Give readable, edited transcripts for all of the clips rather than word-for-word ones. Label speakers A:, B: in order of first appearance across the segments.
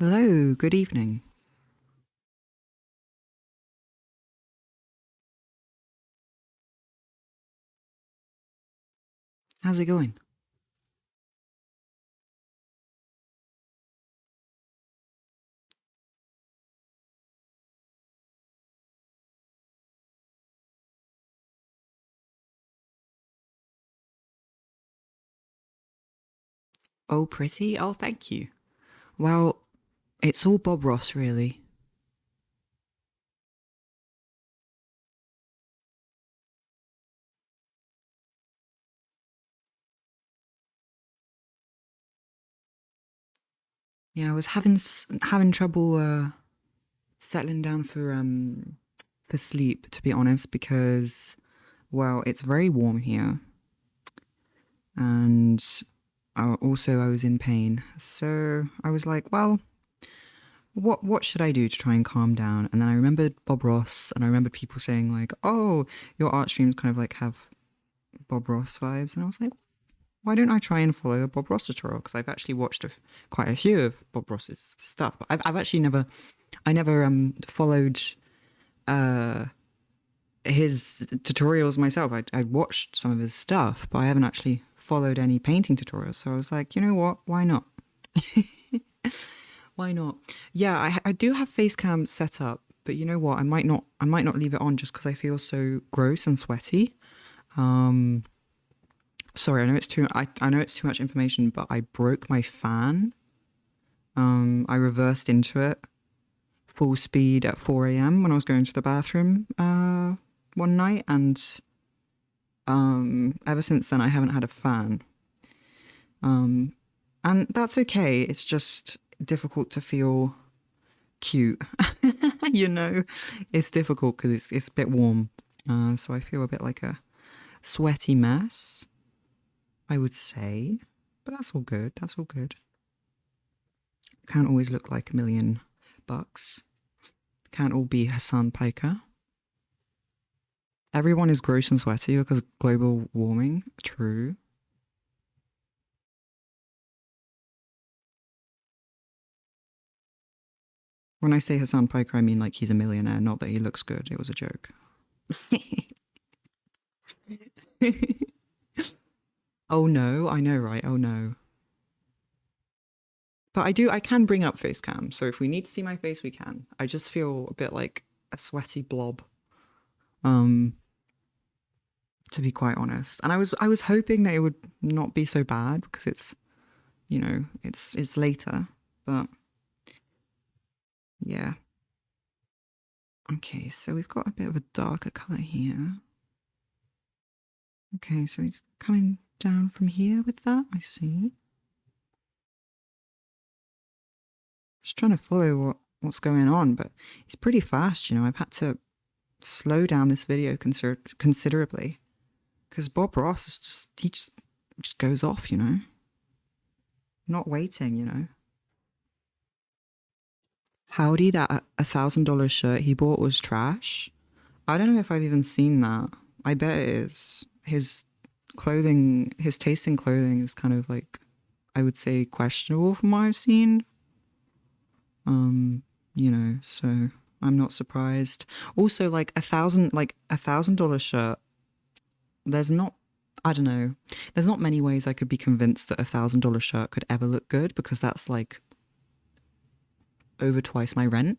A: Hello, good evening. How's it going? Oh, pretty? Oh, thank you. Well, it's all Bob Ross, really. Yeah, I was having trouble settling down for sleep, to be honest, because well, it's very warm here, and also I was in pain. So I was like, well, what should I do to try and calm down? And then I remembered Bob Ross, and I remembered people saying like, oh, your art streams kind of like have Bob Ross vibes, and I was like, why don't I try and follow a Bob Ross tutorial? Because I've actually watched quite a few of Bob Ross's stuff. But I've actually never followed uh, his tutorials myself. I watched some of his stuff, but I haven't actually followed any painting tutorials. So I was like, you know what? Why not? Why not? Yeah, I do have face cam set up, but you know what? I might not leave it on just because I feel so gross and sweaty. Um, Sorry, I know it's too much information, but I broke my fan. I reversed into it full speed at 4 a.m. when I was going to the bathroom one night, and ever since then I haven't had a fan. Um, and that's okay. It's just difficult to feel cute. you know, it's difficult because it's a bit warm. So I feel a bit like a sweaty mess, I would say. But that's all good. That's all good. Can't always look like $1 million. Can't all be Hassan Piker. Everyone is gross and sweaty because global warming. True. When I say Hassan Piker, I mean like he's a millionaire, not that he looks good. It was a joke. Oh no, I know, right? Oh no. But I can bring up face cam. So if we need to see my face, we can. I just feel a bit like a sweaty blob. Um, to be quite honest. And I was hoping that it would not be so bad because it's later. But yeah. Okay, so we've got a bit of a darker color here. Okay, so it's coming down from here with that, I see. Just trying to follow what's going on, but it's pretty fast, I've had to slow down this video considerably because Bob Ross is just goes off. Not waiting. Howdy, that $1,000 shirt he bought was trash. I don't know if I've even seen that. I bet it is. His taste in clothing is kind of like, I would say, questionable from what I've seen. Um, so I'm not surprised. Also, like $1,000 shirt. There's not, I don't know. There's not many ways I could be convinced that $1,000 shirt could ever look good because that's like over twice my rent.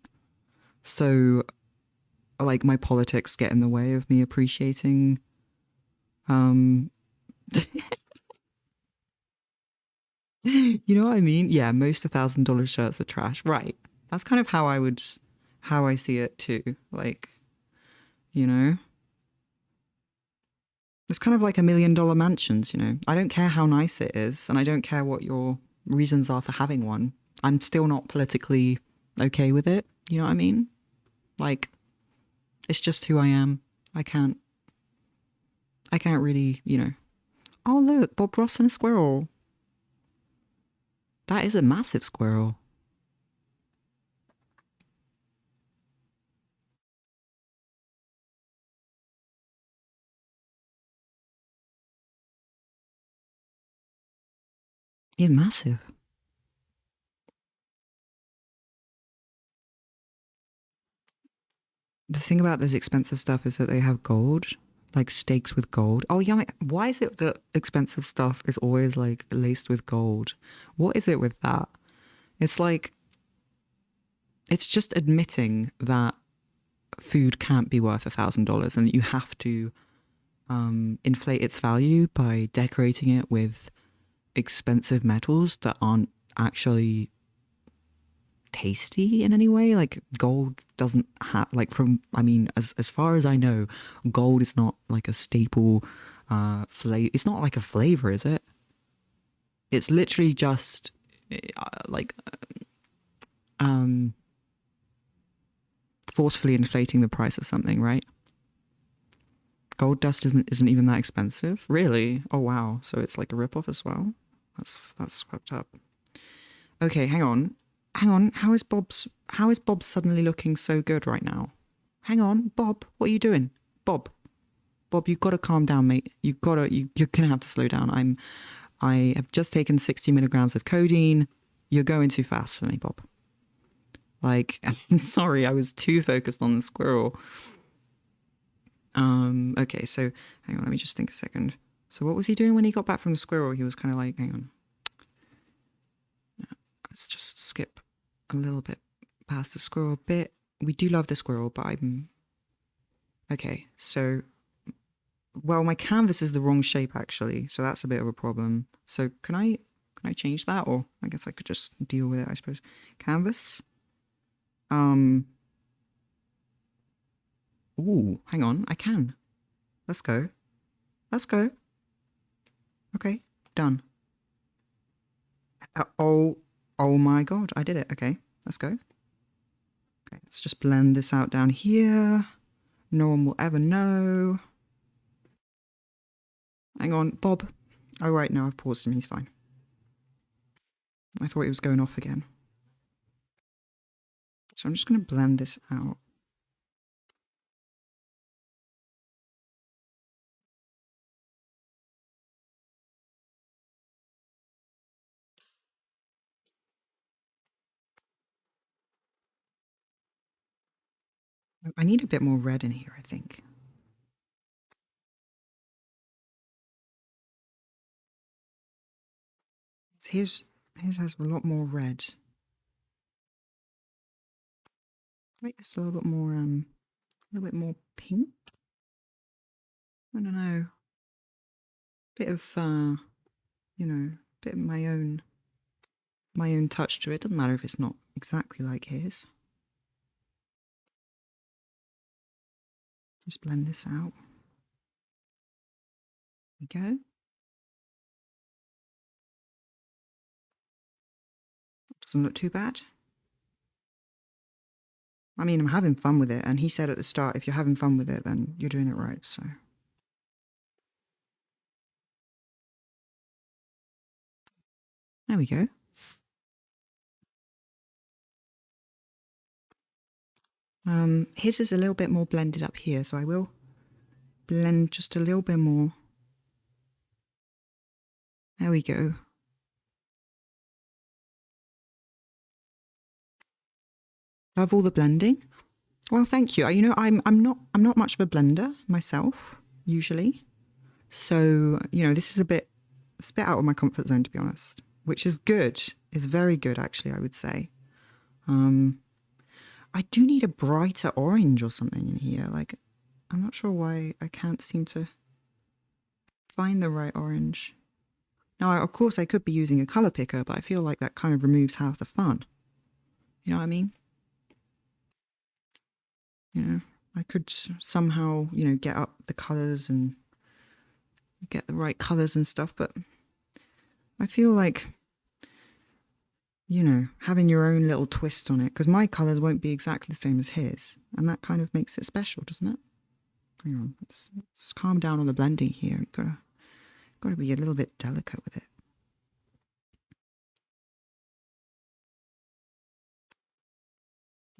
A: So, like, my politics get in the way of me appreciating. Um, you know what I mean? Yeah, most $1,000 shirts are trash. Right. That's kind of how I see it too. Like, you know, it's kind of like $1 million mansions. I don't care how nice it is, and I don't care what your reasons are for having one. I'm still not politically okay with it. You know what I mean? Like, it's just who I am. I can't, I can't really. Oh, look, Bob Ross and a squirrel. That is a massive squirrel. He's massive. The thing about this expensive stuff is that they have gold, like stakes with gold. Oh yeah, why is it that expensive stuff is always like laced with gold? What is it with that? It's like, it's just admitting that food can't be worth $1,000 and that you have to inflate its value by decorating it with expensive metals that aren't actually tasty in any way. Like gold doesn't have, like, from, I mean, as far as I know, gold is not like a staple flavor. It's not like a flavor, is it? It's literally just like forcefully inflating the price of something, right? Gold dust isn't even that expensive, really. Oh wow, so it's like a ripoff as well. That's fucked up. Okay, hang on. How is Bob's suddenly looking so good right now? Hang on, Bob, what are you doing? Bob, you gotta calm down, mate. You're gonna have to slow down. I have just taken 60 milligrams of codeine. You're going too fast for me, Bob. Like, I'm sorry, I was too focused on the squirrel. Okay, so hang on, let me just think a second. So what was he doing when he got back from the squirrel? He was kind of like, hang on. Let's just skip a little bit past the squirrel bit. We do love the squirrel, but I'm... Okay, so... Well, my canvas is the wrong shape, actually, so that's a bit of a problem. So can I change that? Or I guess I could just deal with it, I suppose. Canvas. Ooh, hang on, I can. Let's go. Okay, done. Oh my god, I did it. Okay, let's go. Okay, let's just blend this out down here. No one will ever know. Hang on, Bob. Oh right, no, I've paused him, he's fine. I thought he was going off again. So I'm just going to blend this out. I need a bit more red in here, I think. His has a lot more red. Make this a little bit more pink. I don't know. Bit of you know, bit of my own touch to it. Doesn't matter if it's not exactly like his. Just blend this out. There we go. Doesn't look too bad. I mean, I'm having fun with it, and he said at the start, if you're having fun with it, then you're doing it right, so. There we go. His is a little bit more blended up here, so I will blend just a little bit more. There we go. Love all the blending. Well, thank you. You know, I'm not much of a blender myself usually, so you know, this is a bit out of my comfort zone, to be honest, which is good. Is very good, actually, I would say. I do need a brighter orange or something in here. Like, I'm not sure why I can't seem to find the right orange. Now, of course, I could be using a color picker, but I feel like that kind of removes half the fun. You know what I mean? Yeah, I could somehow, you know, get up the colors and get the right colors and stuff, but I feel like, you know, having your own little twist on it, because my colors won't be exactly the same as his, and that kind of makes it special, doesn't it? Hang on, let's calm down on the blending here. You've gotta be a little bit delicate with it.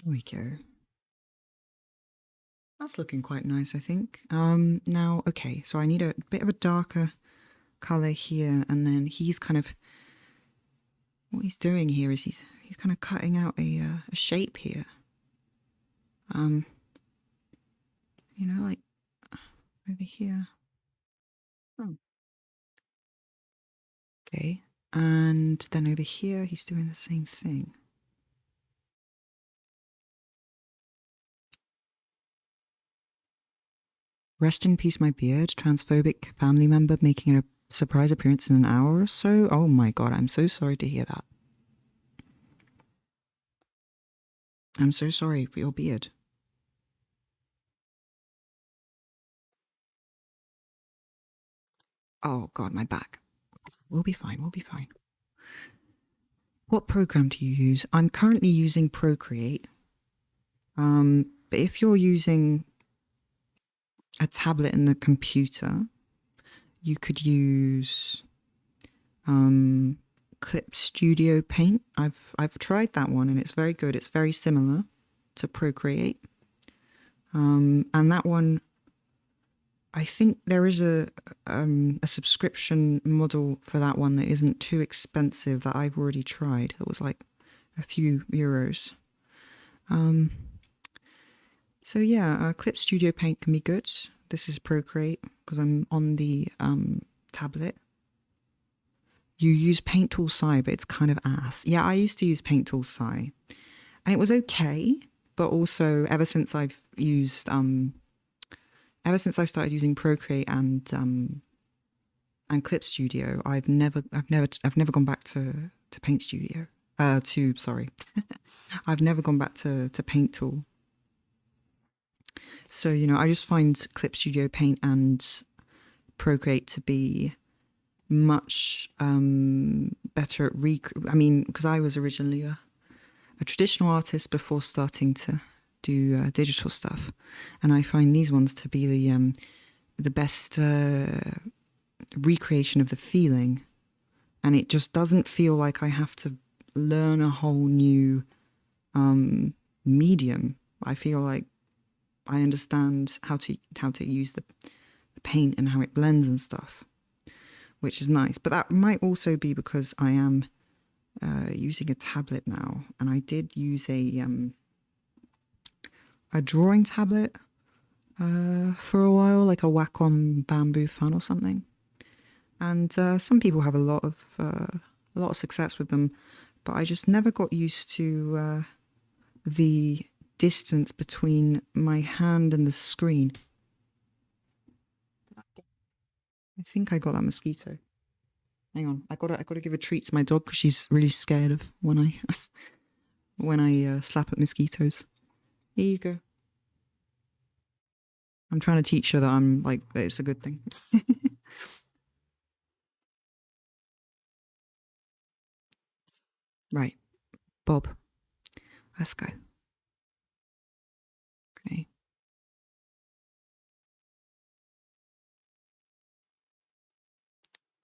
A: There we go. That's looking quite nice, I think. Now, okay, so I need a bit of a darker color here, and then he's kind of, what he's doing here is he's kind of cutting out a shape here. You know, like over here. Oh, okay. And then over here, he's doing the same thing. Rest in peace, my beard. Transphobic family member making a surprise appearance in an hour or so. Oh my god, I'm so sorry to hear that. I'm so sorry for your beard. Oh god, my back. We'll be fine, we'll be fine. What program do you use? I'm currently using Procreate. But if you're using a tablet and the computer, you could use Clip Studio Paint. I've tried that one and it's very good. It's very similar to Procreate. And that one, I think there is a subscription model for that one that isn't too expensive that I've already tried. It was like a few euros. So yeah, Clip Studio Paint can be good. This is Procreate because I'm on the tablet. You use Paint Tool Sai, but it's kind of ass. Yeah, I used to use Paint Tool Sai, and it was okay. But also, ever since I've used, ever since I started using Procreate and Clip Studio, I've never gone back to Paint Studio. Sorry, I've never gone back to Paint Tool. So you know, I just find Clip Studio Paint and Procreate to be much better at I mean, because I was originally a traditional artist before starting to do digital stuff, and I find these ones to be the best recreation of the feeling, and it just doesn't feel like I have to learn a whole new medium. I feel like I understand how to use the paint and how it blends and stuff, which is nice. But that might also be because I am using a tablet now, and I did use a drawing tablet for a while, like a Wacom Bamboo Fun or something. And some people have a lot of success with them, but I just never got used to the distance between my hand and the screen. I think I got that mosquito. Hang on, I gotta give a treat to my dog because she's really scared of when I when I slap at mosquitoes. Here you go. I'm trying to teach her that that it's a good thing. Right, Bob, let's go. Okay.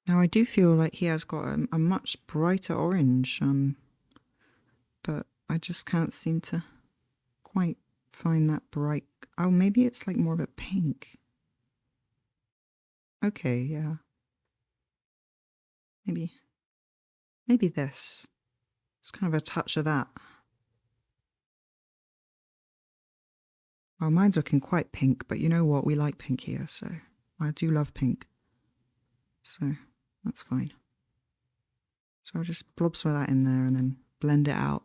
A: Now I do feel like he has got a much brighter orange, but I just can't seem to quite find that bright. Oh, maybe it's like more of a pink. Okay, yeah. Maybe this. It's kind of a touch of that. Well, mine's looking quite pink, but you know what? We like pink here, so I do love pink. So that's fine. So I'll just blob some of that in there and then blend it out.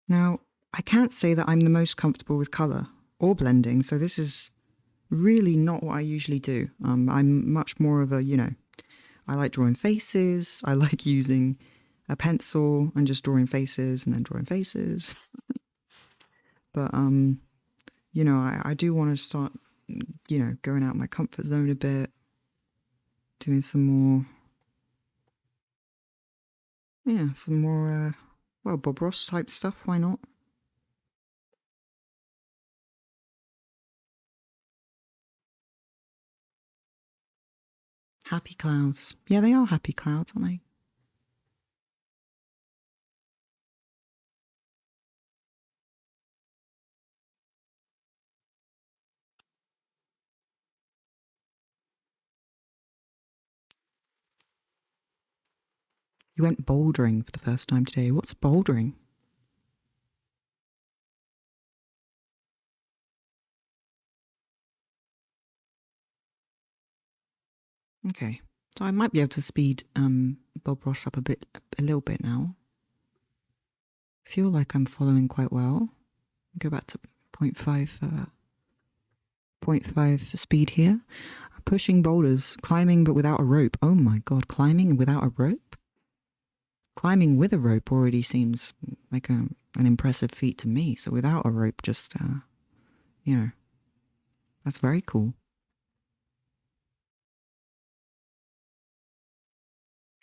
A: Now, I can't say that I'm the most comfortable with colour or blending, so this is really not what I usually do. I'm much more of a, you know, I like drawing faces, I like using a pencil and just drawing faces and then drawing faces. But, you know, I do want to start, you know, going out my comfort zone a bit, doing some more, yeah, some more, well, Bob Ross type stuff, why not? Happy clouds. Yeah, they are happy clouds, aren't they? You went bouldering for the first time today. What's bouldering? Okay. So I might be able to speed Bob Ross up a little bit now. I feel like I'm following quite well. Go back to 0.5 speed here. Pushing boulders, climbing but without a rope. Oh my god, climbing without a rope? Climbing with a rope already seems like an impressive feat to me. So without a rope, just, you know, that's very cool.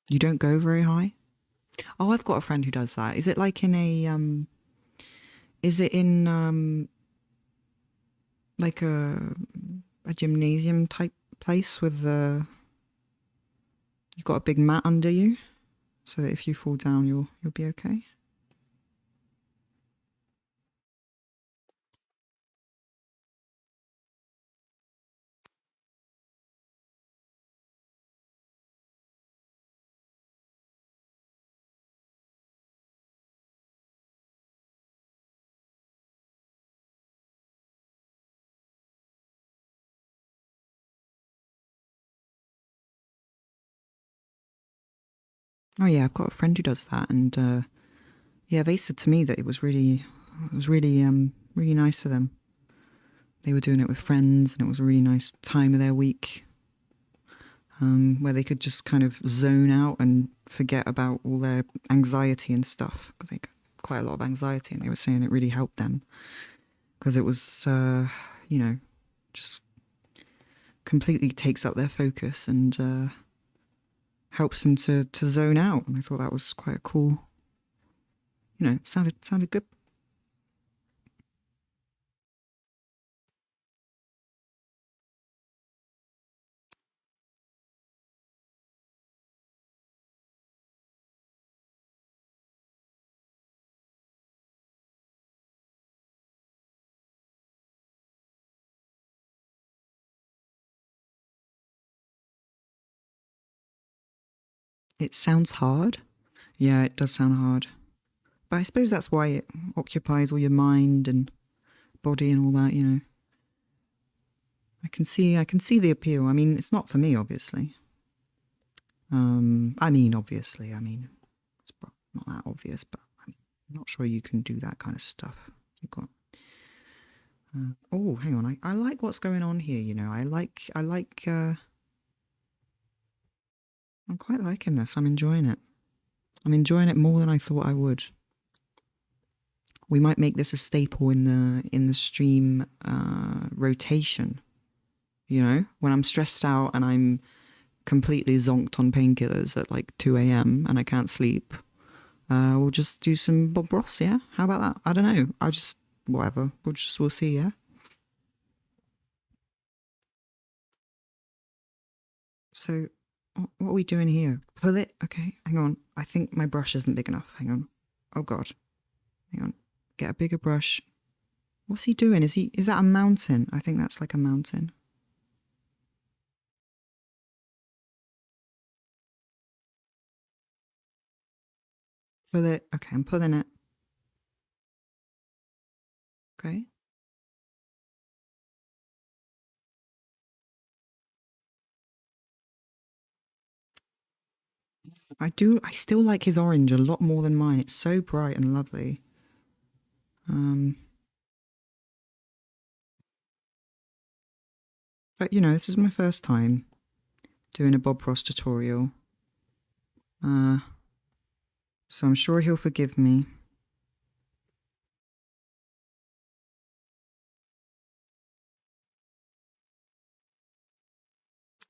A: You don't go very high? Oh, I've got a friend who does that. Is it like in is it in, like a gymnasium type place with you've got a big mat under you so that if you fall down, you'll be okay? Oh yeah, I've got a friend who does that, and yeah, they said to me that it was really really nice for them. They were doing it with friends, and it was a really nice time of their week, where they could just kind of zone out and forget about all their anxiety and stuff, because they got quite a lot of anxiety, and they were saying it really helped them because it was, you know, just completely takes up their focus and helps them to zone out. And I thought that was quite a cool, you know, sounded good. It sounds hard. Yeah, it does sound hard. But I suppose that's why it occupies all your mind and body and all that, you know. I can see the appeal. I mean, it's not for me, obviously. Obviously, it's not that obvious, but I'm not sure you can do that kind of stuff. You've got. Oh, hang on. I like what's going on here. You know, I like. I'm quite liking this. I'm enjoying it. I'm enjoying it more than I thought I would. We might make this a staple in the stream rotation. You know, when I'm stressed out and I'm completely zonked on painkillers at like 2 a.m. and I can't sleep, we'll just do some Bob Ross, yeah? How about that? I don't know. I'll just, whatever. We'll see, yeah? So, what are we doing here? Pull it? Okay, hang on. I think my brush isn't big enough. Hang on. Oh, God. Hang on. Get a bigger brush. What's he doing? Is that a mountain? I think that's like a mountain. Pull it. Okay, I'm pulling it. Okay. I still like his orange a lot more than mine. It's so bright and lovely. But you know, this is my first time doing a Bob Ross tutorial. So I'm sure he'll forgive me.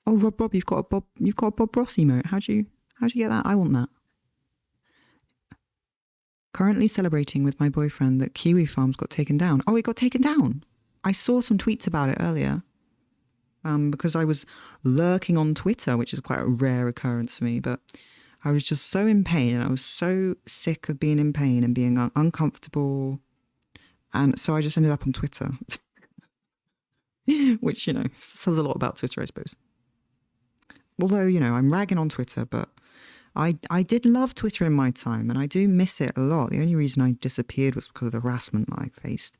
A: Oh, Rob, you've got a Bob Ross emote. How'd you get that? I want that. Currently celebrating with my boyfriend that Kiwi Farms got taken down. Oh, it got taken down. I saw some tweets about it earlier. Because I was lurking on Twitter, which is quite a rare occurrence for me, but I was just so in pain and I was so sick of being in pain and being uncomfortable. And so I just ended up on Twitter, which, you know, says a lot about Twitter, I suppose. Although, you know, I'm ragging on Twitter, but I did love Twitter in my time, and I do miss it a lot. The only reason I disappeared was because of the harassment that I faced.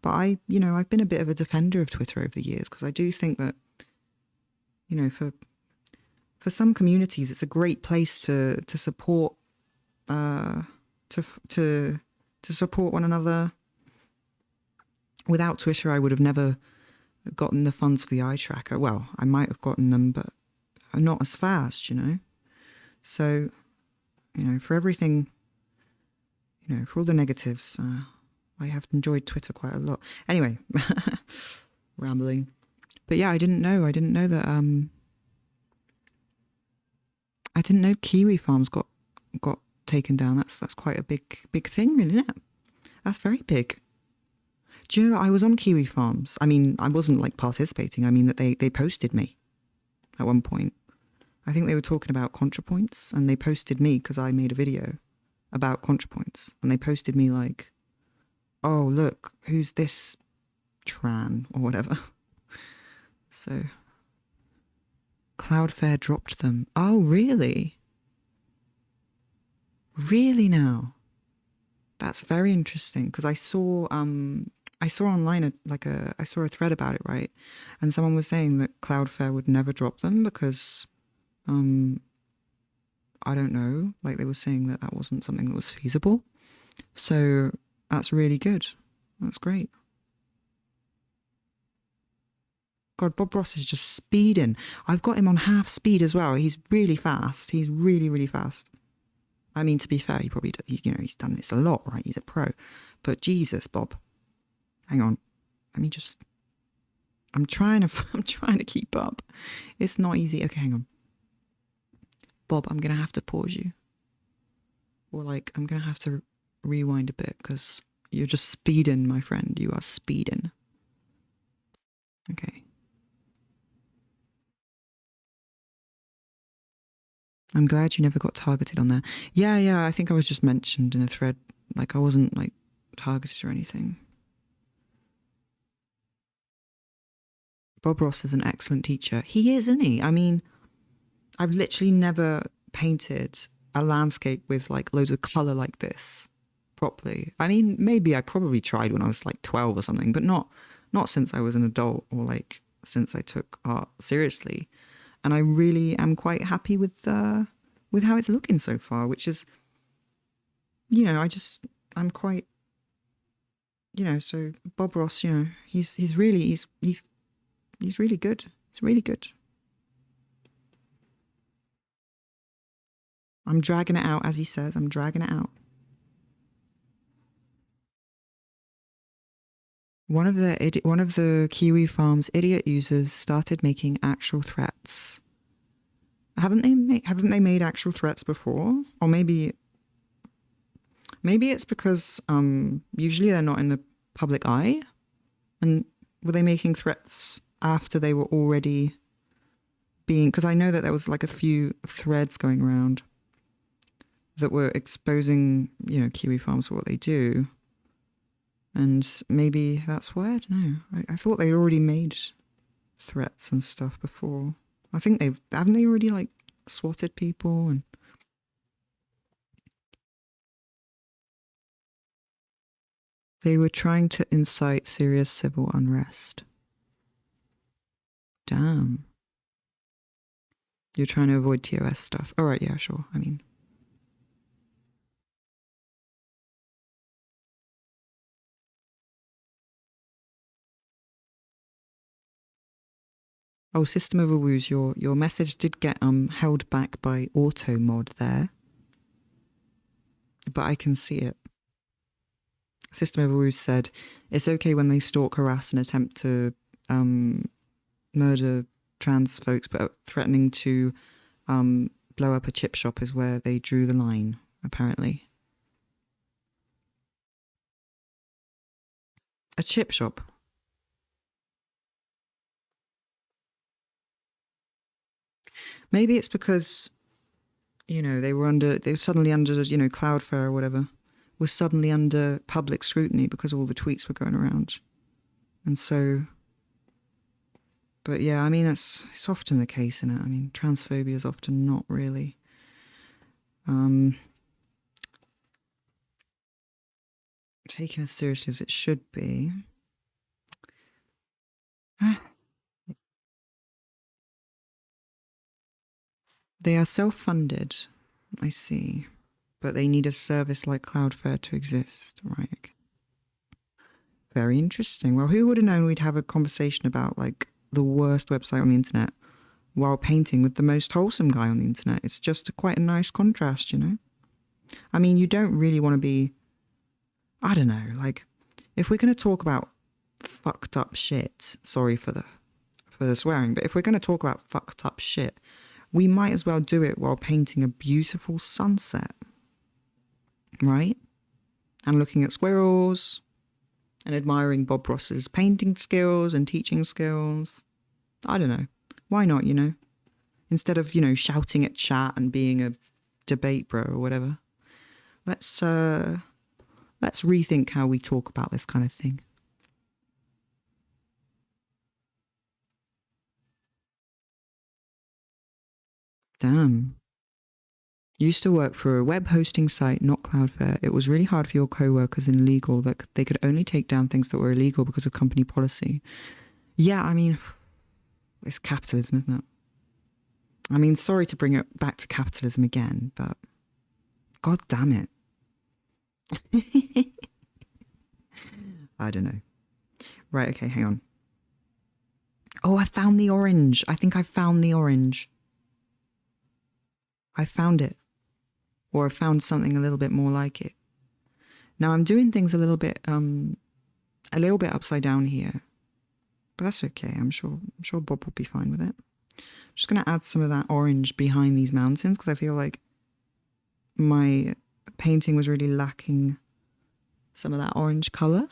A: But I've been a bit of a defender of Twitter over the years because I do think that, for some communities, it's a great place to support, to support one another. Without Twitter, I would have never gotten the funds for the eye tracker. Well, I might have gotten them, but not as fast, So, for everything, for all the negatives, I have enjoyed Twitter quite a lot. Anyway, rambling. But yeah, I didn't know that, I didn't know kiwi farms got taken down. That's quite a big thing, really, isn't it? That's very big. Do you know that I was on kiwi farms? I mean, I wasn't like participating. I mean that they posted me at one point. I think they were talking about ContraPoints, and they posted me because I made a video about ContraPoints, and they posted me like, oh, look, who's this Tran or whatever. So Cloudflare dropped them. Oh, really? Really now? That's very interesting because I saw online I saw a thread about it, right? And someone was saying that Cloudflare would never drop them because I don't know, like they were saying that wasn't something that was feasible. So that's really good. That's great. God, Bob Ross is just speeding. I've got him on half speed as well. He's really fast. He's really, really fast. I mean, to be fair, he probably does, he's done this a lot, right? He's a pro. But Jesus, Bob. Hang on. Let me just... I'm trying to keep up. It's not easy. Okay, hang on. Bob, I'm going to have to pause you. Or I'm going to have to rewind a bit because you're just speeding, my friend. You are speeding. Okay. I'm glad you never got targeted on there. Yeah, I think I was just mentioned in a thread. I wasn't, targeted or anything. Bob Ross is an excellent teacher. He is, isn't he? I mean, I've literally never painted a landscape with, loads of colour like this properly. I mean, maybe I probably tried when I was, 12 or something, but not since I was an adult or, since I took art seriously. And I really am quite happy with how it's looking so far, which is, I'm quite, so Bob Ross, he's really good. He's really good. I'm dragging it out, as he says. I'm dragging it out. One of the Kiwi Farms idiot users started making actual threats. Haven't they made actual threats before? Or maybe it's because usually they're not in the public eye. And were they making threats after they were already being... Because I know that there was a few threads going around that were exposing, Kiwi Farms for what they do. And maybe that's why, I don't know. I thought they already made threats and stuff before. I think haven't they already swatted people and... They were trying to incite serious civil unrest. Damn. You're trying to avoid TOS stuff. All right, yeah, sure. I mean... Oh, System of a Woos, your message did get held back by auto mod there. But I can see it. System of a Woos said, it's okay when they stalk, harass and attempt to murder trans folks, but threatening to blow up a chip shop is where they drew the line, apparently. A chip shop? Maybe it's because, they were suddenly under, Cloudflare or whatever, was suddenly under public scrutiny because all the tweets were going around. And so, but yeah, I mean, it's often the case, isn't it? I mean, transphobia is often not really Taken as seriously as it should be. They are self-funded, I see, but they need a service like Cloudflare to exist, right? Very interesting. Well, who would have known we'd have a conversation about like the worst website on the internet while painting with the most wholesome guy on the internet? It's just quite a nice contrast, you know? I mean, you don't really want to be, I don't know, like if we're going to talk about fucked up shit, sorry for the swearing, but if we're going to talk about fucked up shit, we might as well do it while painting a beautiful sunset, right? And looking at squirrels and admiring Bob Ross's painting skills and teaching skills. I don't know. Why not, you know? Instead of, you know, shouting at chat and being a debate bro or whatever. Let's rethink how we talk about this kind of thing. Damn. Used to work for a web hosting site, not Cloudflare. It was really hard for your co-workers in legal that they could only take down things that were illegal because of company policy. Yeah, I mean, it's capitalism, isn't it? I mean, sorry to bring it back to capitalism again, but god damn it. I don't know. Right, okay, hang on. Oh, I found the orange. I think I found the orange. I found it. Or I found something a little bit more like it. Now I'm doing things a little bit upside down here. But that's okay. I'm sure Bob will be fine with it. I'm just going to add some of that orange behind these mountains because I feel like my painting was really lacking some of that orange color.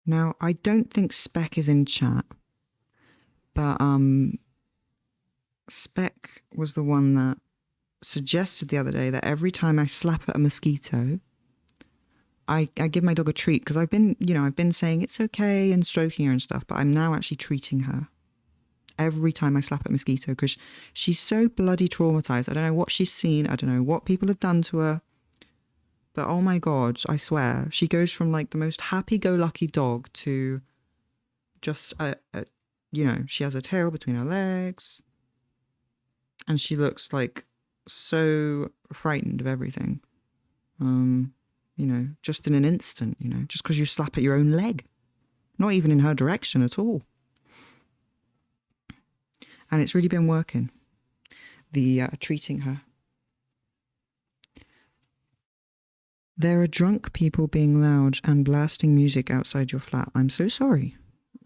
A: Now, I don't think Spec is in chat, but Spec was the one that suggested the other day that every time I slap at a mosquito, I give my dog a treat because I've been saying it's okay and stroking her and stuff, but I'm now actually treating her every time I slap at a mosquito because she's so bloody traumatized. I don't know what she's seen. I don't know what people have done to her. But oh my God, I swear, she goes from like the most happy-go-lucky dog to just, she has her tail between her legs. And she looks like so frightened of everything. Just in an instant, just because you slap at your own leg. Not even in her direction at all. And it's really been working, the treating her. There are drunk people being loud and blasting music outside your flat. I'm so sorry.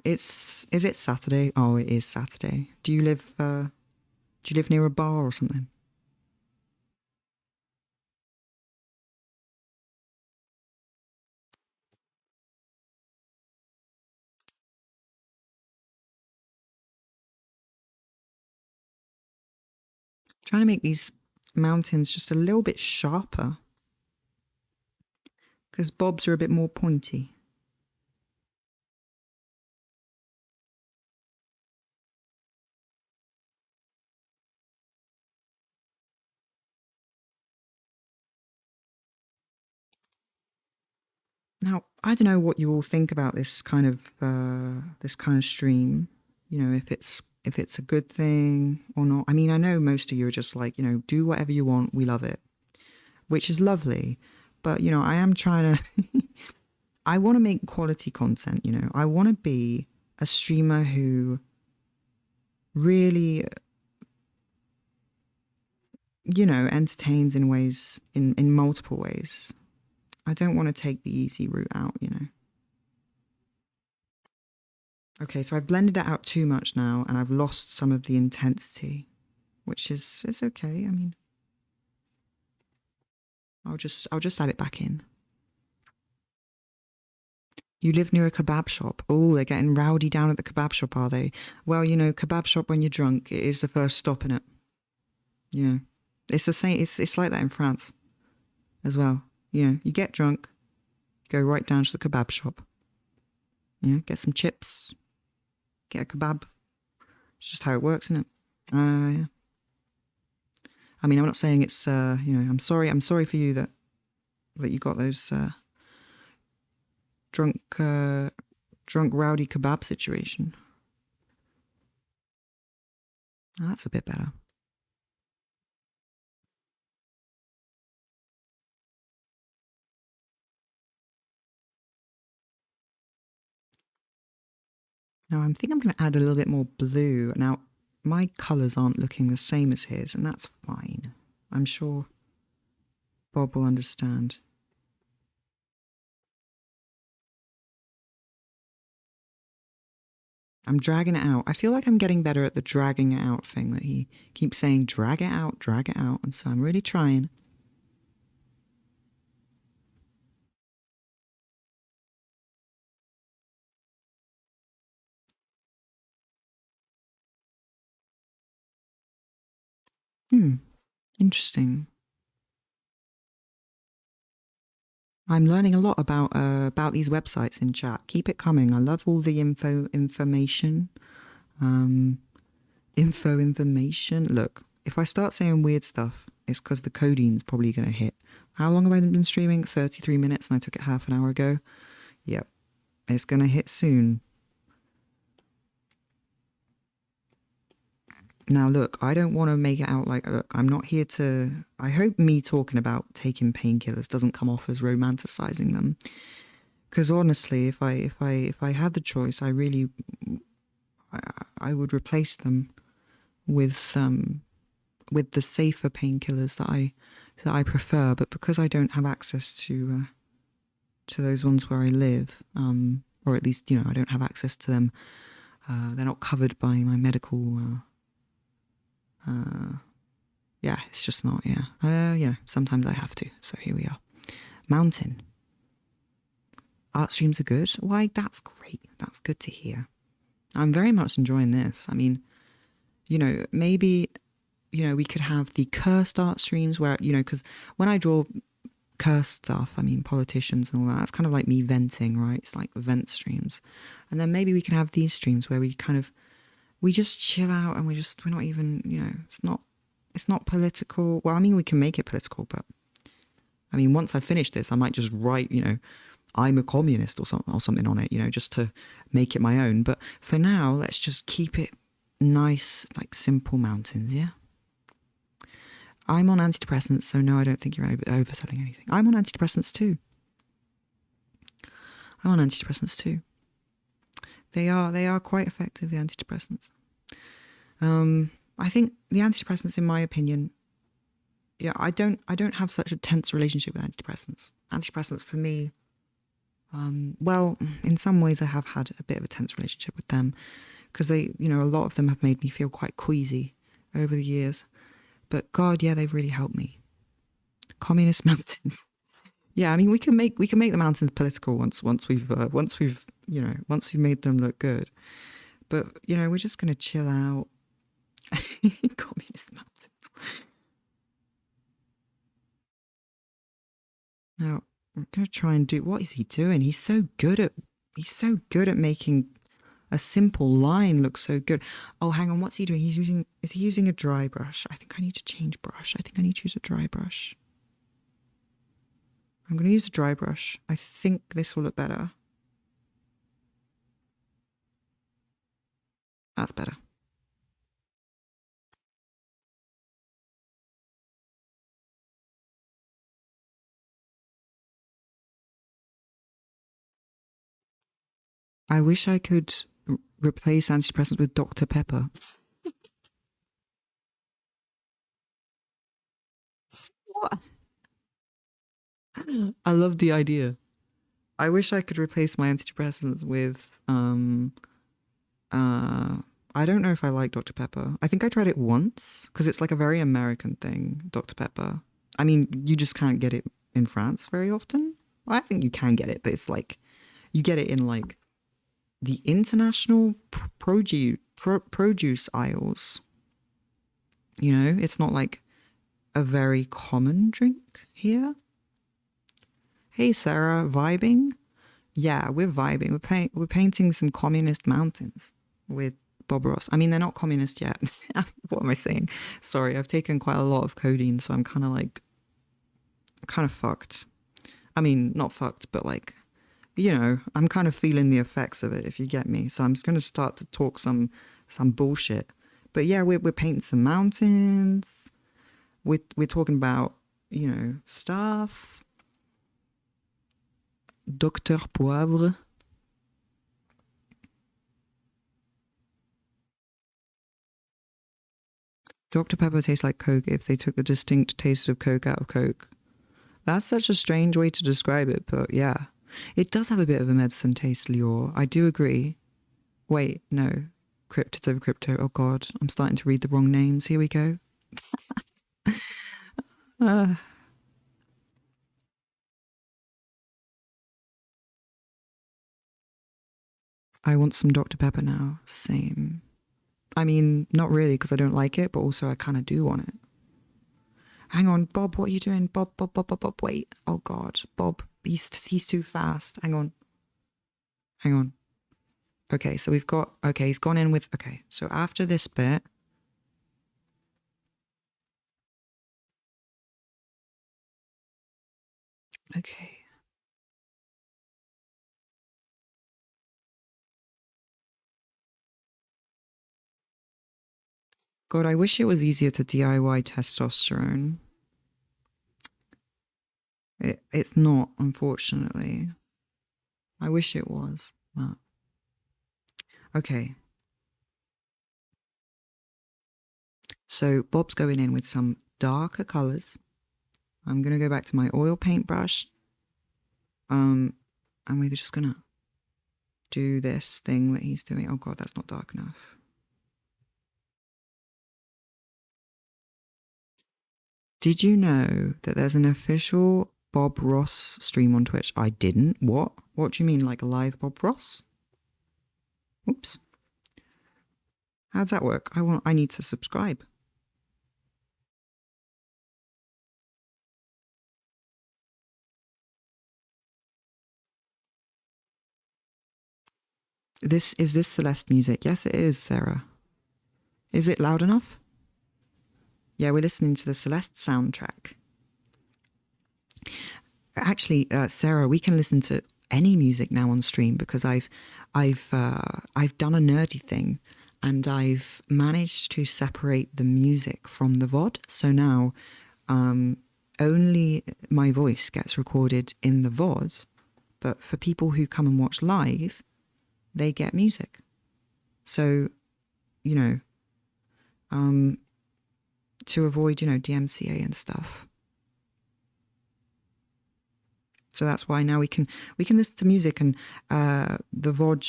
A: Is it Saturday? Oh, it is Saturday. Do you live near a bar or something? Trying to make these mountains just a little bit sharper. Because Bob's are a bit more pointy. Now, I don't know what you all think about this kind of stream. If it's a good thing or not. I mean, I know most of you are just like, do whatever you want. We love it, which is lovely. But, I am trying to, I want to make quality content, I want to be a streamer who really, entertains in ways, in multiple ways. I don't want to take the easy route out, Okay, so I've blended it out too much now and I've lost some of the intensity, which is okay. I mean, I'll just add it back in. You live near a kebab shop. Oh, they're getting rowdy down at the kebab shop, are they? Well, kebab shop when you're drunk, it is the first stop in it. It's the same. It's like that in France as well. You get drunk, you go right down to the kebab shop. Get some chips, get a kebab. It's just how it works, isn't it? Yeah. I mean, I'm not saying it's, you know, I'm sorry for you that you got those drunk rowdy kebab situation. Oh, that's a bit better. Now I think I'm going to add a little bit more blue. Now my colours aren't looking the same as his, and that's fine. I'm sure Bob will understand. I'm dragging it out. I feel like I'm getting better at the dragging it out thing that he keeps saying, drag it out, and so I'm really trying. Interesting. I'm learning a lot about these websites in chat. Keep it coming. I love all the information. Information. Look, if I start saying weird stuff, it's because the codeine's probably going to hit. How long have I been streaming? 33 minutes, and I took it half an hour ago. Yep, it's going to hit soon. Now, look, I don't want to make it out like, look, I'm not here to... I hope me talking about taking painkillers doesn't come off as romanticizing them. Because honestly, if I had the choice, I really... I would replace them with the safer painkillers that I prefer. But because I don't have access to those ones where I live, or at least, you know, I don't have access to them, they're not covered by my medical... yeah, it's just not, yeah. You know, sometimes I have to, so here we are. Mountain. Art streams are good. Why, that's great. That's good to hear. I'm very much enjoying this. I mean, you know, maybe, you know, we could have the cursed art streams where, you know, because when I draw cursed stuff, I mean, politicians and all that, it's kind of like me venting, right? It's like vent streams. And then maybe we can have these streams where we kind of, we just chill out and we're not even, you know, it's not political. Well, I mean, we can make it political, but I mean, once I finish this, I might just write, you know, I'm a communist or something on it, you know, just to make it my own. But for now, let's just keep it nice, like simple mountains, yeah? I'm on antidepressants, so no, I don't think you're overselling anything. I'm on antidepressants too. They are quite effective, the antidepressants. I think the antidepressants, in my opinion, yeah, I don't have such a tense relationship with antidepressants. Antidepressants for me, well, in some ways I have had a bit of a tense relationship with them because they, you know, a lot of them have made me feel quite queasy over the years. But God, yeah, they've really helped me. Communist mountains. Yeah, I mean, we can make the mountains political once we've you know, once we've made them look good. But you know, we're just gonna chill out. Communist mountains. Now I'm gonna try and do. What is he doing? He's so good at making a simple line look so good. Oh, hang on, what's he doing? Is he using a dry brush? I think I need to change brush. I think I need to use a dry brush. I'm going to use a dry brush. I think this will look better. That's better. I wish I could replace antidepressants with Dr. Pepper. What? I love the idea. I wish I could replace my antidepressants with I don't know if I like Dr. Pepper. I think I tried it once because it's like a very American thing, Dr. Pepper. I mean, you just can't get it in France very often. Well, I think you can get it, but it's like you get it in like the international produce aisles. You know, it's not like a very common drink here. Hey, Sarah, vibing? Yeah, we're vibing. We're painting some communist mountains. with Bob Ross. I mean, they're not communist yet. What am I saying? Sorry, I've taken quite a lot of codeine, so I'm kind of like, kind of fucked. I mean, not fucked, but like, I'm kind of feeling the effects of it, if you get me. So I'm just going to start to talk some bullshit. But yeah, we're painting some mountains. We're talking about, stuff. Docteur Poivre. Dr. Pepper tastes like Coke if they took the distinct taste of Coke out of Coke. That's such a strange way to describe it, but yeah. It does have a bit of a medicine taste, Lior. I do agree. Wait, no. Cryptids over crypto. Oh god, I'm starting to read the wrong names. Here we go. uh, I want some Dr. Pepper now. Same. I mean, not really because I don't like it, but also I kind of do want it. Hang on, Bob, what are you doing? Bob, Bob, Bob, Bob, Bob, wait. Oh god, Bob, he's too fast. Hang on. Hang on. Okay, so we've got, okay, he's gone in with, okay, so after this bit, okay. God, I wish it was easier to DIY testosterone. It's not, unfortunately. I wish it was, but okay. So Bob's going in with some darker colors. I'm gonna go back to my oil paintbrush. And we're just gonna do this thing that he's doing. Oh god, that's not dark enough. Did you know that there's an official Bob Ross stream on Twitch? I didn't. What? What do you mean, like a live Bob Ross? Oops. How does that work? I need to subscribe. Is this Celeste music? Yes, it is, Sarah. Is it loud enough? Yeah, we're listening to the Celeste soundtrack. Actually, Sarah, we can listen to any music now on stream because I've done a nerdy thing and I've managed to separate the music from the VOD. So now only my voice gets recorded in the VOD, but for people who come and watch live, they get music. So, to avoid, DMCA and stuff. So that's why now we can listen to music and the VOD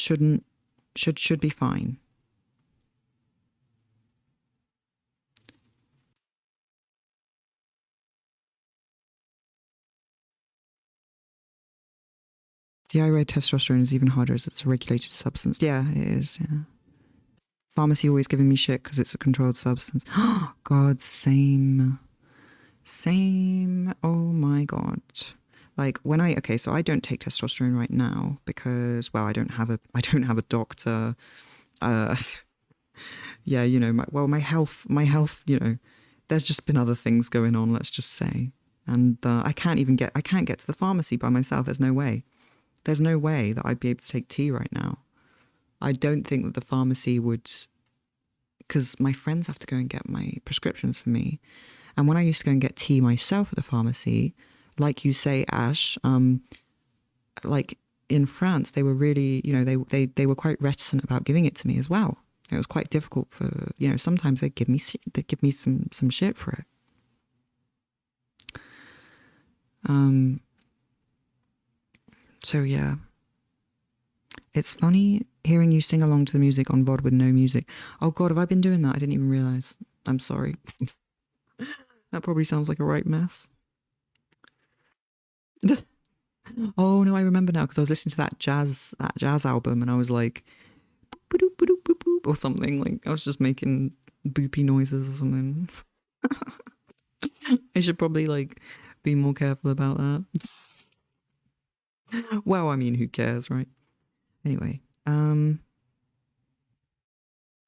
A: should be fine. DIY testosterone is even harder as it's a regulated substance. Yeah, it is. Yeah. Pharmacy always giving me shit because it's a controlled substance. God, same. Oh my god. Like when so I don't take testosterone right now because, well, I don't have a doctor. Yeah, my health, there's just been other things going on, let's just say. And I can't get to the pharmacy by myself. There's no way that I'd be able to take tea right now. I don't think that the pharmacy would, because my friends have to go and get my prescriptions for me. And when I used to go and get tea myself at the pharmacy, like you say, Ash, like in France, they were really, they were quite reticent about giving it to me as well. It was quite difficult for, sometimes they'd give me some shit for it. So yeah. It's funny hearing you sing along to the music on VOD with no music. Oh god, have I been doing that? I didn't even realise. I'm sorry. That probably sounds like a right mess. Oh no, I remember now because I was listening to that jazz album and I was like boop, boop, boop, boop, boop, or something. Like I was just making boopy noises or something. I should probably like be more careful about that. Well, I mean, who cares, right? Anyway,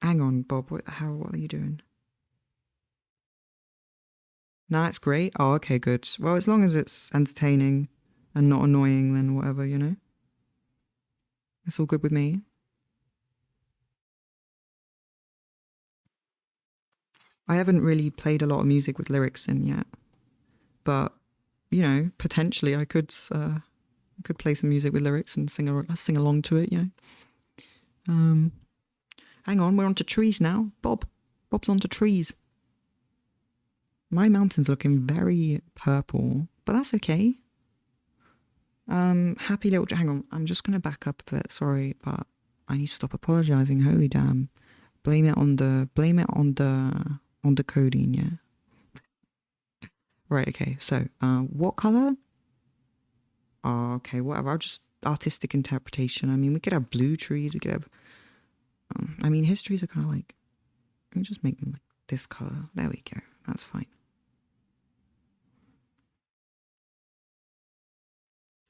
A: Hang on, Bob. What the hell? What are you doing? No, it's great. Oh, okay, good. Well, as long as it's entertaining and not annoying, then whatever, you know? It's all good with me. I haven't really played a lot of music with lyrics in yet, but you know, potentially I could play some music with lyrics and sing along to it. You know. Hang on, we're onto trees now. Bob's onto trees. My mountain's looking very purple, but that's okay. Happy little. Hang on, I'm just gonna back up a bit. Sorry, but I need to stop apologizing. Holy damn! Blame it on the codeine. Yeah. Right. Okay. So, what color? Oh, okay. Whatever. I'll just artistic interpretation. I mean, we could have blue trees. We could have. I mean, his trees are kind of like. Let me just make them like this color. There we go. That's fine.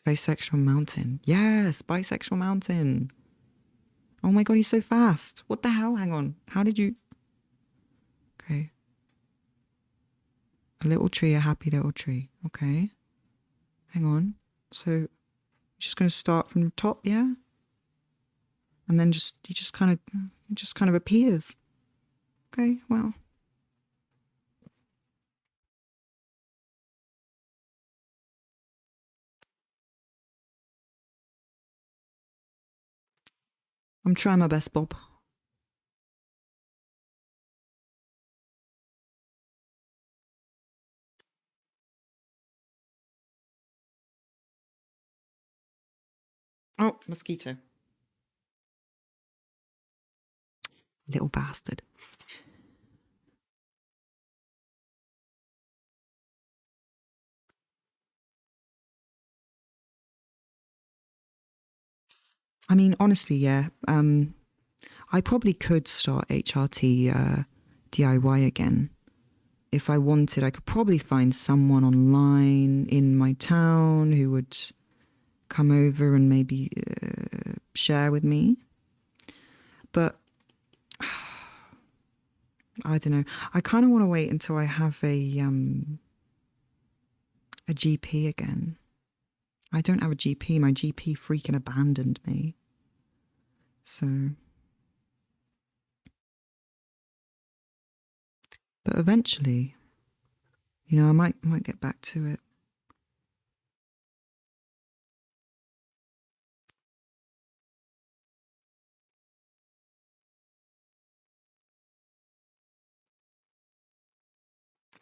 A: Bisexual mountain. Yes, bisexual mountain. Oh my god, he's so fast. What the hell? Hang on. How did you? Okay. A little tree, a happy little tree. Okay. Hang on. So, you're just gonna start from the top, yeah? And then he just kind of appears. Okay. Well. I'm trying my best, Bob. Oh, mosquito. Little bastard. I mean, honestly, yeah. I probably could start HRT DIY again. If I wanted, I could probably find someone online in my town who would come over and maybe share with me. But I don't know. I kind of want to wait until I have a GP again. I don't have a GP. My GP freaking abandoned me. So, but eventually, you know, I might get back to it.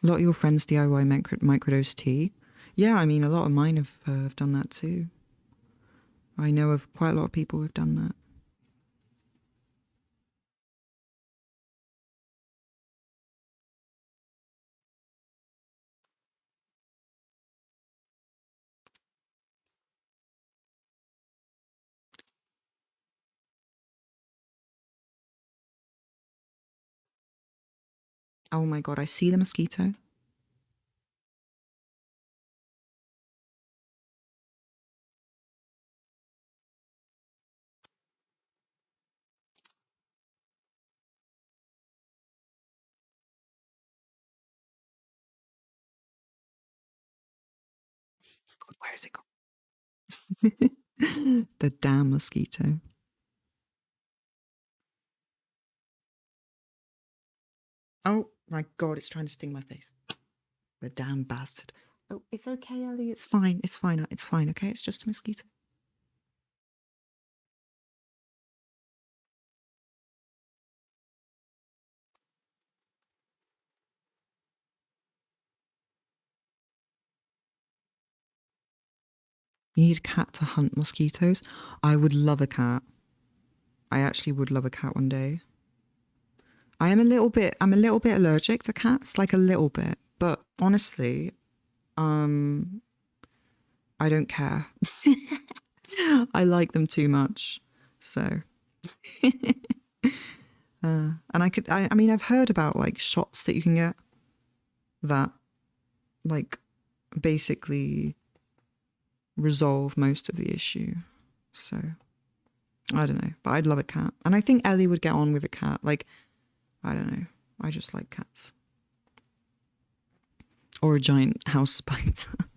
A: A lot of your friends DIY microdose tea. Yeah, I mean, a lot of mine have done that too. I know of quite a lot of people who've done that. Oh my god, I see the mosquito. God, where is it gone? The damn mosquito. Oh my god, it's trying to sting my face. The damn bastard. Oh, it's okay, Ellie. It's fine. It's fine. It's fine, okay? It's just a mosquito. You need a cat to hunt mosquitoes. I would love a cat. I actually would love a cat one day. I'm a little bit allergic to cats, like a little bit, but honestly, I don't care. I like them too much. So, and I mean, I've heard about like shots that you can get that like basically resolve most of the issue. So, I don't know, but I'd love a cat. And I think Ellie would get on with a cat. Like, I don't know. I just like cats. Or a giant house spider.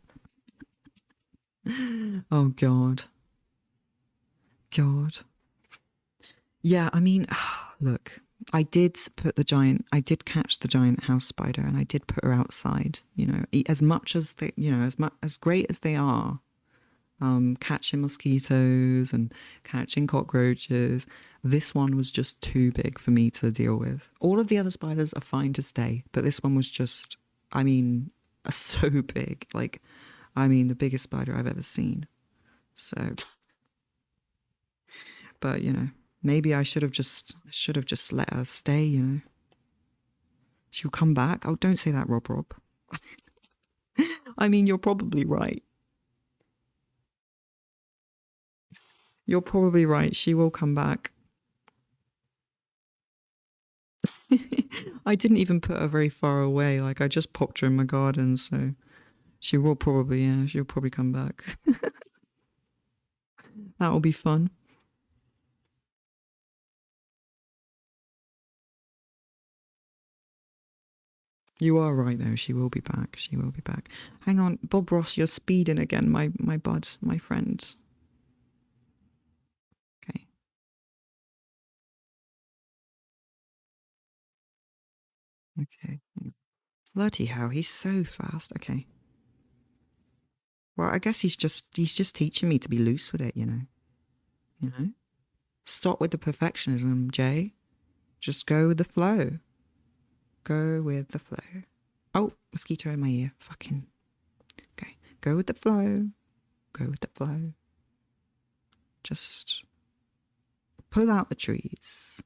A: Oh, God. God. Yeah, I mean, look, I did catch the giant house spider and I did put her outside, you know, as much as they, you know, as great as they are, catching mosquitoes and catching cockroaches. This one was just too big for me to deal with. All of the other spiders are fine to stay, but this one was just, I mean, so big. Like, I mean, the biggest spider I've ever seen. So, but you know, maybe I should have just let her stay. You know, she'll come back. Oh, don't say that, Rob. Rob. I mean, you're probably right. You're probably right. She will come back. I didn't even put her very far away. Like, I just popped her in my garden, so she will probably, yeah, she'll probably come back. That'll be fun. You are right, though. She will be back. She will be back. Hang on, Bob Ross, you're speeding again, my bud, my friends. Okay. Okay. Bloody hell, he's so fast. Okay. Well, I guess he's just teaching me to be loose with it, you know. You know? Stop with the perfectionism, Jay. Just go with the flow. Go with the flow. Oh, mosquito in my ear. Fucking. Okay. Go with the flow. Go with the flow. Just pull out the trees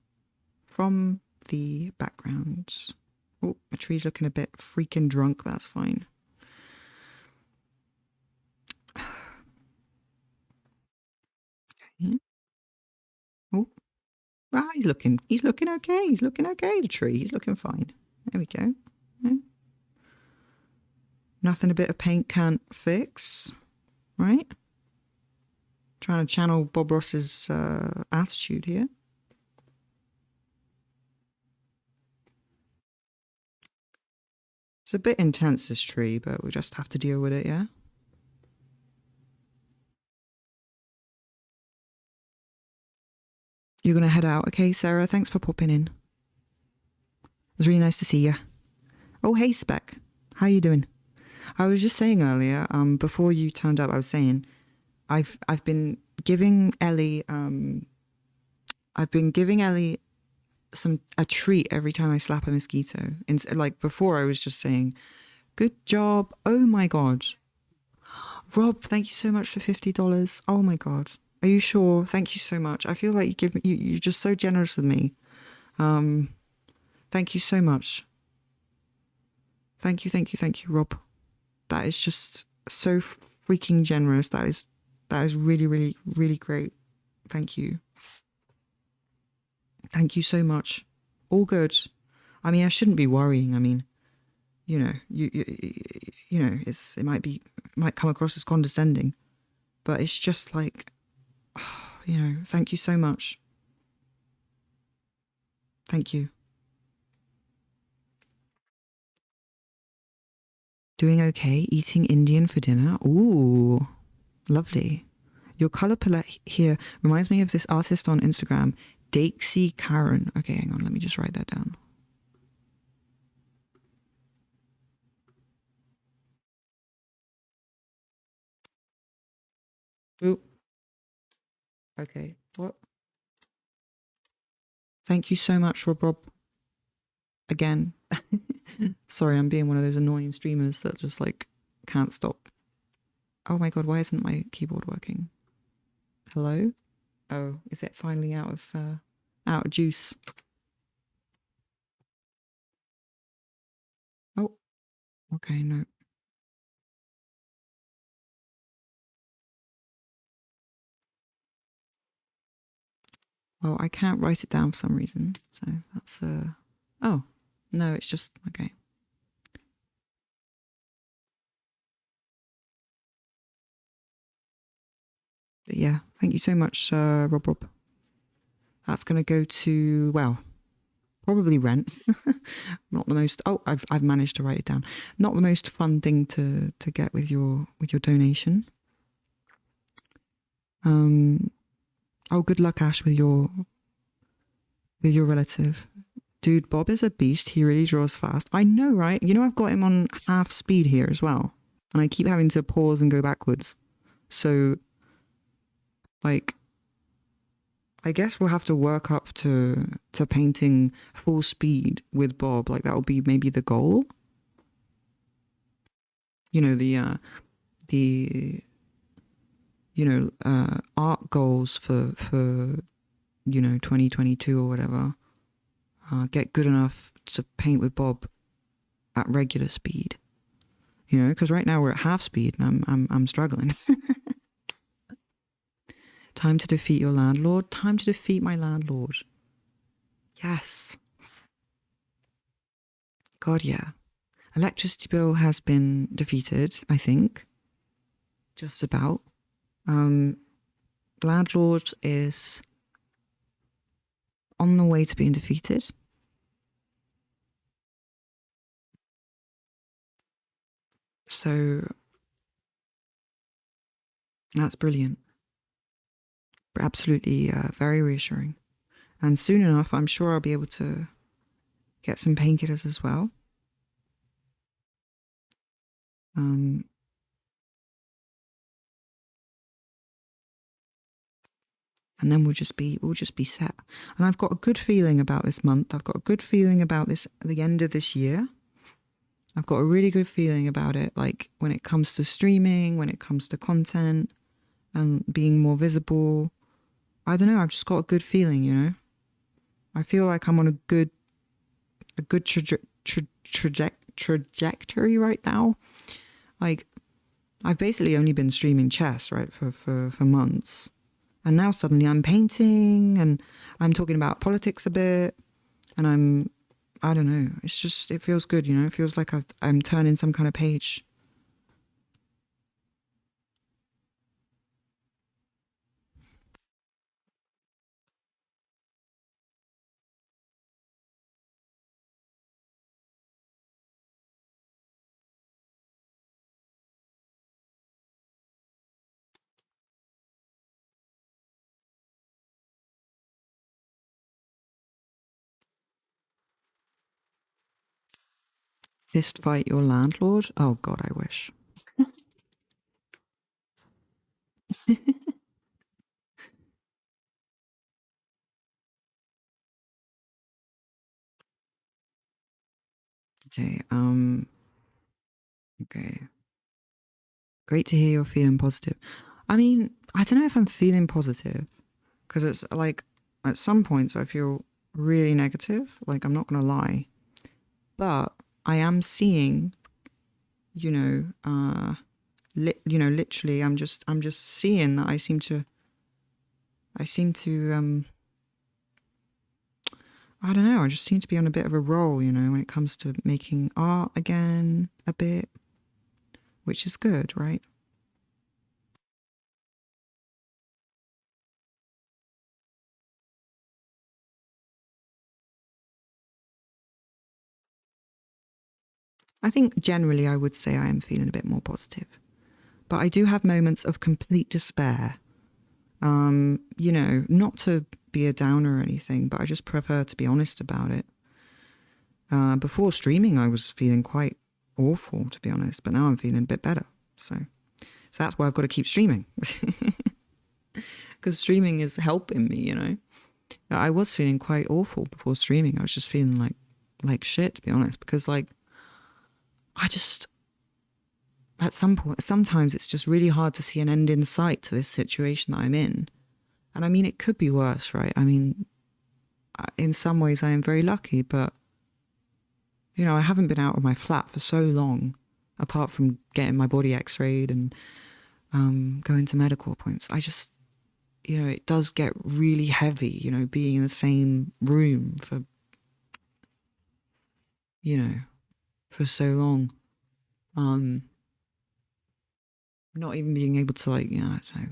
A: from the background. Oh, my tree's looking a bit freaking drunk. That's fine. Okay. Oh, ah, he's looking okay. He's looking okay. The tree, he's looking fine. There we go. Yeah. Nothing a bit of paint can't fix, right? Trying to channel Bob Ross's attitude here. It's a bit intense, this tree, but we'll just have to deal with it, yeah? You're going to head out, okay, Sarah? Thanks for popping in. It was really nice to see you. Oh, hey, Spec. How you doing? I was just saying earlier, before you turned up, I was saying I've been giving Ellie a treat every time I slap a mosquito. And like before, I was just saying, "Good job! Oh my god, Rob, thank you so much for $50. Oh my god, are you sure? Thank you so much. I feel like you're just so generous with me. Thank you so much. Thank you, Rob. That is just so freaking generous. That is really, really, really great. Thank you. Thank you so much. All good. I mean, I shouldn't be worrying. I mean, you know, you know, it might come across as condescending, but it's just like, you know, thank you so much. Thank you. Doing okay. Eating Indian for dinner. Ooh, lovely. Your color palette here reminds me of this artist on Instagram, Dakesy Karen. Okay, hang on. Let me just write that down. Ooh. Okay. What? Thank you so much, Rob. Again. Sorry, I'm being one of those annoying streamers that just like can't stop. Oh my god, why isn't my keyboard working? Hello? Oh, is it finally out of juice? Oh, okay, no. Well, I can't write it down for some reason, so that's oh, no, it's just okay. But yeah, thank you so much, Rob. That's going to go to, well, probably rent. Not the most, oh, I've managed to write it down. Not the most fun thing to get with your donation. Oh, good luck, Ash, with your relative. Dude, Bob is a beast. He really draws fast. I know, right? You know, I've got him on half speed here as well. And I keep having to pause and go backwards. So, like, I guess we'll have to work up to painting full speed with Bob. Like, that'll be maybe the goal. You know, the art goals for 2022 or whatever. Get good enough to paint with Bob at regular speed. You know, because right now we're at half speed and I'm struggling. Time to defeat your landlord. Time to defeat my landlord. Yes. God, yeah. Electricity bill has been defeated, I think. Just about. Landlord is on the way to being defeated. So that's brilliant. Absolutely very reassuring. And soon enough, I'm sure I'll be able to get some painkillers as well. And then we'll just be set. And I've got a good feeling about this month. I've got a good feeling about the end of this year. I've got a really good feeling about it, like when it comes to streaming, when it comes to content and being more visible. I don't know, I've just got a good feeling, you know? I feel like I'm on a good trajectory right now. Like, I've basically only been streaming chess, right, for months. And now suddenly I'm painting and I'm talking about politics a bit. And I don't know, it's just, it feels good, you know? It feels like I'm turning some kind of page. Fist fight your landlord? Oh God, I wish. Okay, okay. Great to hear you're feeling positive. I mean, I don't know if I'm feeling positive because it's like at some points I feel really negative, like I'm not going to lie. But I am seeing, literally I'm just seeing that I seem to I don't know, I just seem to be on a bit of a roll, you know, when it comes to making art again a bit, which is good, right? I think generally I would say I am feeling a bit more positive. But I do have moments of complete despair. Not to be a downer or anything, but I just prefer to be honest about it. Before streaming, I was feeling quite awful, to be honest, but now I'm feeling a bit better. So that's why I've got to keep streaming. Because streaming is helping me, you know. I was feeling quite awful before streaming. I was just feeling like shit, to be honest, because like I just at some point, sometimes it's just really hard to see an end in sight to this situation that I'm in. And I mean, it could be worse, right? I mean, in some ways I am very lucky, but you know, I haven't been out of my flat for so long, apart from getting my body x-rayed and going to medical appointments. I just, you know, it does get really heavy, you know, being in the same room for, you know, for so long. Not even being able to like, yeah, I don't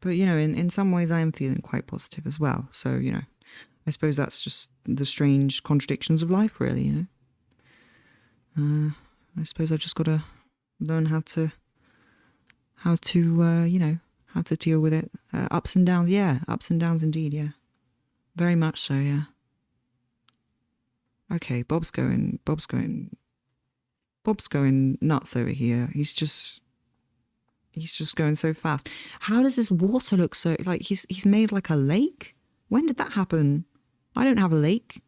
A: know. But, you know, in some ways I am feeling quite positive as well. So, you know, I suppose that's just the strange contradictions of life, really, you know. I suppose I've just got to learn how to you know, how to deal with it. Ups and downs, yeah. Ups and downs indeed, yeah. Very much so, yeah. Okay, Bob's going nuts over here. He's just going so fast. How does this water look so, like, he's made like a lake? When did that happen? I don't have a lake.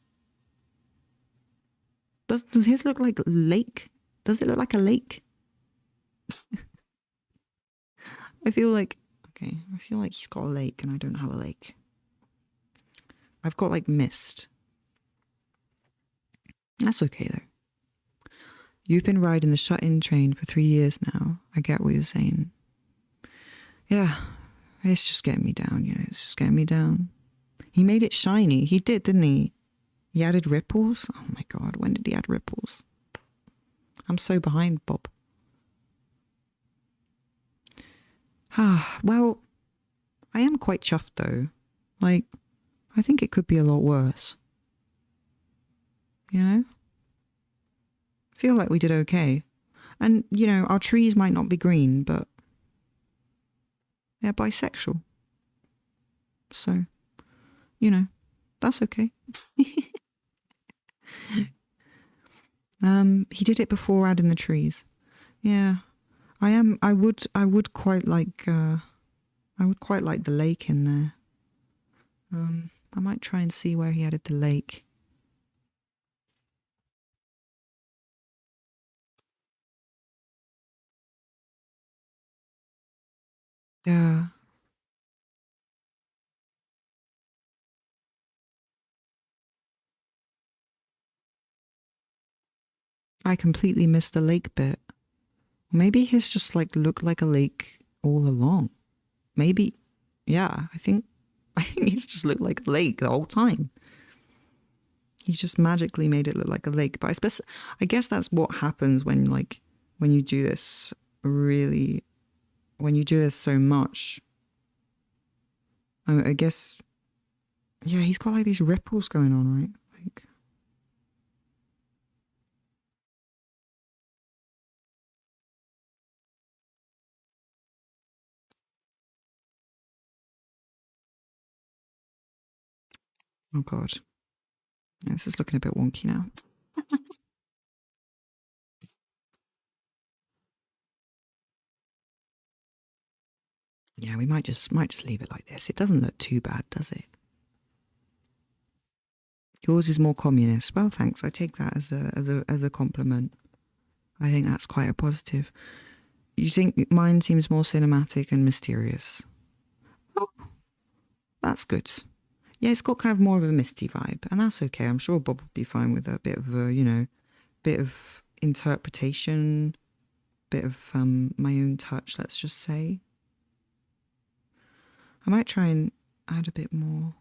A: Does his look like lake? Does it look like a lake? I feel like he's got a lake and I don't have a lake. I've got like mist. That's okay though. You've been riding the shut-in train for 3 years now. I get what you're saying. Yeah, it's just getting me down, you know, it's just getting me down. He made it shiny. He did, didn't he? He added ripples. Oh my God, when did he add ripples? I'm so behind, Bob. Well, I am quite chuffed though. Like, I think it could be a lot worse. You know? I feel like we did okay. And, you know, our trees might not be green, but they're bisexual. So, you know, that's okay. He did it before adding the trees. Yeah. I would quite like the lake in there. I might try and see where he added the lake. Yeah. I completely missed the lake bit. Maybe his just like looked like a lake all along. Maybe, yeah, I think he's just looked like a lake the whole time. He's just magically made it look like a lake. But I guess that's what happens when you do this really, when you do this so much. I guess, yeah, he's got like these ripples going on, right? Like, oh God. Yeah, this is looking a bit wonky now. Yeah, we might just leave it like this. It doesn't look too bad, does it? Yours is more communist. Well, thanks. I take that as a compliment. I think that's quite a positive. You think mine seems more cinematic and mysterious? Oh, that's good. Yeah, it's got kind of more of a misty vibe, and that's okay. I'm sure Bob would be fine with a bit of a, you know, bit of interpretation, bit of my own touch, let's just say. I might try and add a bit more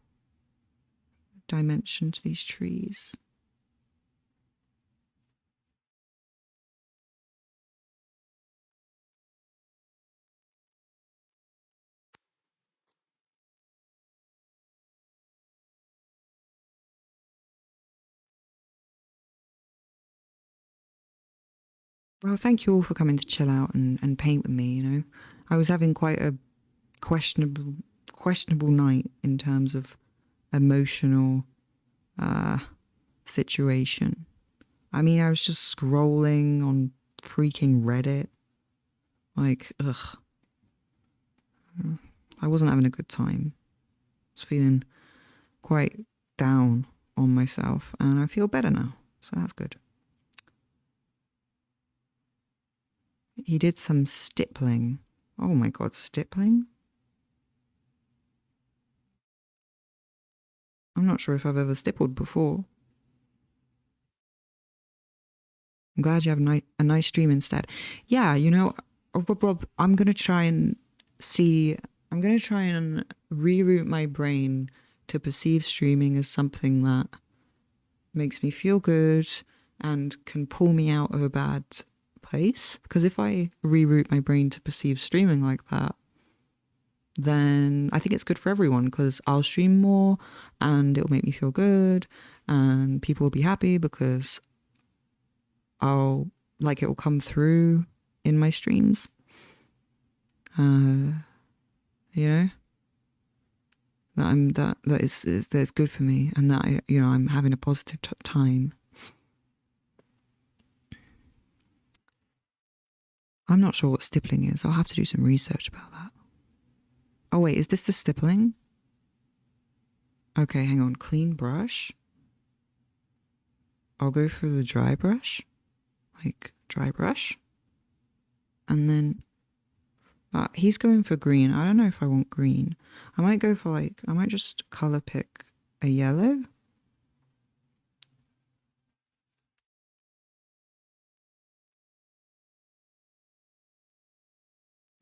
A: dimension to these trees. Well, thank you all for coming to chill out and paint with me, you know. I was having quite a questionable night in terms of emotional situation. I mean, I was just scrolling on freaking Reddit. Like, ugh. I wasn't having a good time. I was feeling quite down on myself, and I feel better now, so that's good. He did some stippling. Oh my God, stippling? I'm not sure if I've ever stippled before. I'm glad you have a nice stream instead. Yeah, you know, Rob, I'm going to try and reroute my brain to perceive streaming as something that makes me feel good and can pull me out of a bad place. Because if I reroute my brain to perceive streaming like that, then I think it's good for everyone because I'll stream more and it'll make me feel good and people will be happy because I'll like it will come through in my streams. You know, that is good for me and that I'm having a positive time. I'm not sure what stippling is. I'll have to do some research about that. Oh wait, is this the stippling? Okay, hang on. Clean brush. I'll go for the dry brush. Like dry brush. And then he's going for green. I don't know if I want green. I might go for I might just color pick a yellow.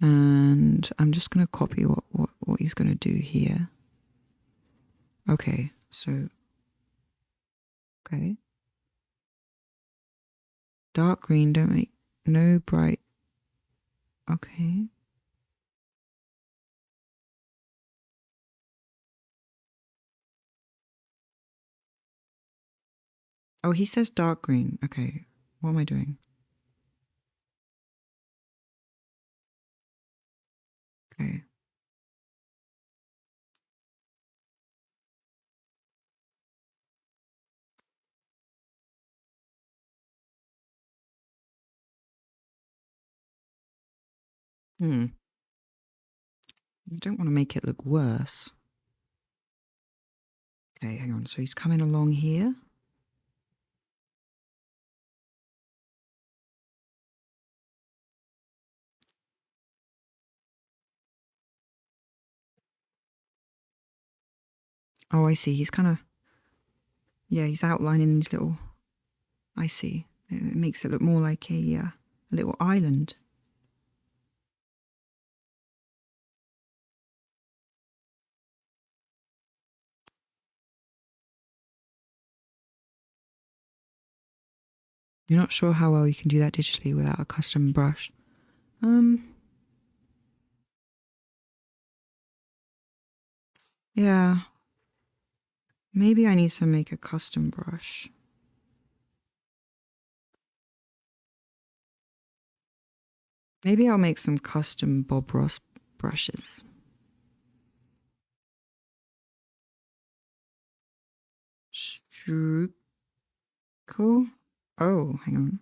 A: And I'm just going to copy what he's going to do here. Okay, so, okay. Dark green, don't make, no bright. Okay. Oh, he says dark green. Okay, what am I doing? Okay. I don't want to make it look worse. Okay, hang on. So he's coming along here. Oh, I see. He's kind of, yeah, he's outlining these little, I see. It makes it look more like a little island. You're not sure how well you can do that digitally without a custom brush. Yeah. Maybe I need to make a custom brush. Maybe I'll make some custom Bob Ross brushes. Cool. Oh, hang on.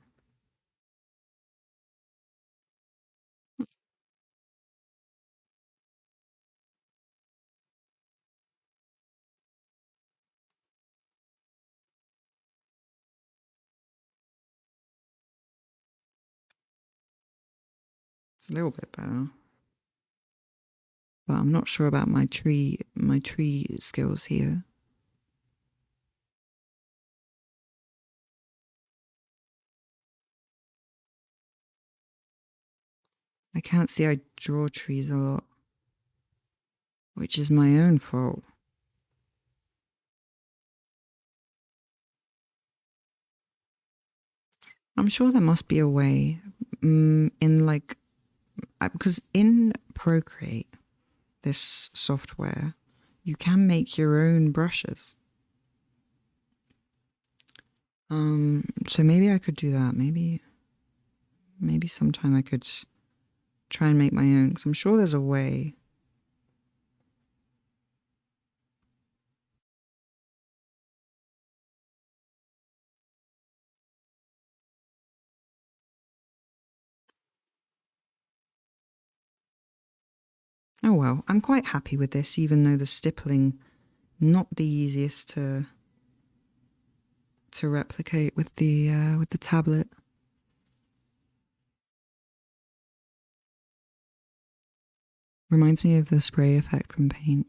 A: It's a little bit better. But I'm not sure about my tree skills here. I can't see I draw trees a lot, which is my own fault. I'm sure there must be a way in like, because in Procreate, this software, you can make your own brushes. So maybe I could do that. Maybe sometime I could try and make my own, because I'm sure there's a way. Oh well, I'm quite happy with this, even though the stippling, not the easiest to replicate with the tablet. Reminds me of the spray effect from Paint,